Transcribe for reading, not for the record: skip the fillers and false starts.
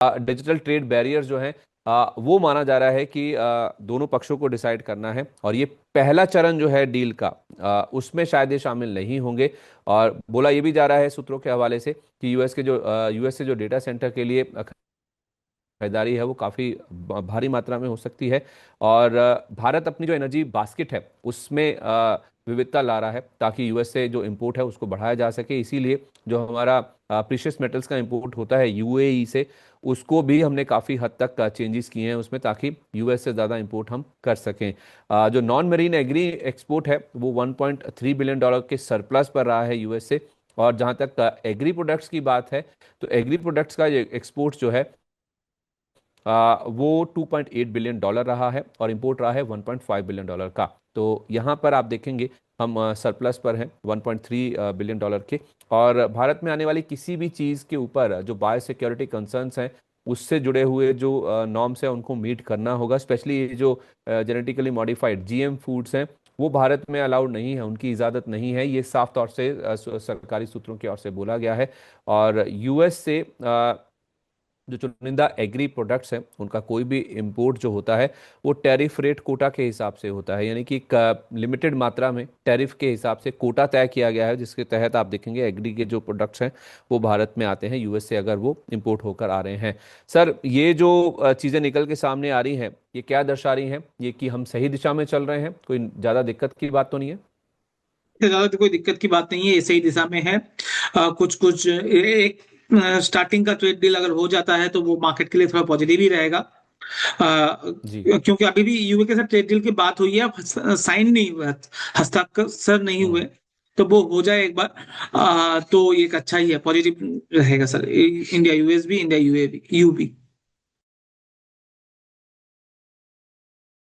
Digital trade barrier जो है वो माना जा रहा है कि दोनों पक्षों को डिसाइड करना है, और ये पहला चरण जो है डील का, उसमें शायद ये शामिल नहीं होंगे। और बोला ये भी जा रहा है सूत्रों के हवाले से कि यूएस से जो डेटा सेंटर के लिए खरीदारी है वो काफ़ी भारी मात्रा में हो सकती है। और भारत अपनी जो एनर्जी बास्केट है उसमें विविधता ला रहा है, ताकि यूएस से जो इंपोर्ट है उसको बढ़ाया जा सके। इसीलिए जो हमारा प्रीशियस मेटल्स का इंपोर्ट होता है यूएई से, उसको भी हमने काफ़ी हद तक चेंजेस किए हैं उसमें, ताकि यूएस से ज़्यादा इंपोर्ट हम कर सकें। जो नॉन मरीन एग्री एक्सपोर्ट है वो $1.3 बिलियन के सरप्लस पर रहा है यूएस से। और जहाँ तक एग्री प्रोडक्ट्स की बात है, तो एग्री प्रोडक्ट्स का एक्सपोर्ट जो है वो $2.8 बिलियन रहा है, और इंपोर्ट रहा है $1.5 बिलियन का। तो यहाँ पर आप देखेंगे हम सरप्लस पर हैं $1.3 बिलियन के। और भारत में आने वाली किसी भी चीज़ के ऊपर जो बायो सिक्योरिटी कंसर्न्स हैं, उससे जुड़े हुए जो नॉर्म्स हैं उनको मीट करना होगा। स्पेशली ये जो जेनेटिकली मॉडिफाइड जीएम फूड्स हैं वो भारत में अलाउड नहीं है, उनकी इजाज़त नहीं है, ये साफ तौर से सरकारी सूत्रों की ओर से बोला गया है। और यूएस से जो चुनिंदा एग्री प्रोडक्ट्स हैं उनका कोई भी इंपोर्ट जो होता है वो टैरिफ रेट कोटा के हिसाब से होता है, यानी कि एक लिमिटेड मात्रा में टैरिफ के हिसाब से कोटा तय किया गया है, जिसके तहत आप देखेंगे एग्री के जो प्रोडक्ट्स हैं वो भारत में आते हैं यूएस से, अगर वो इंपोर्ट होकर आ रहे हैं। सर, ये जो चीज़ें निकल के सामने आ रही हैं, ये क्या दर्शा रही हैं? ये कि हम सही दिशा में चल रहे हैं, कोई ज़्यादा दिक्कत की बात तो नहीं है? ज्यादा तो कोई दिक्कत की बात नहीं है, ये सही दिशा में है। कुछ कुछ एक स्टार्टिंग का ट्रेड डील अगर हो जाता है तो वो मार्केट के लिए थोड़ा पॉजिटिव ही रहेगा। जी। क्योंकि अभी भी यूए के साथ ट्रेड डील की बात हुई है, साइन नहीं हुआ, हस्ताक्षर नहीं हुए। हम्म। तो वो हो जाए एक बार, तो ये एक अच्छा ही है, पॉजिटिव रहेगा सर। इंडिया यूएस भी, इंडिया यूए भी, यू भी।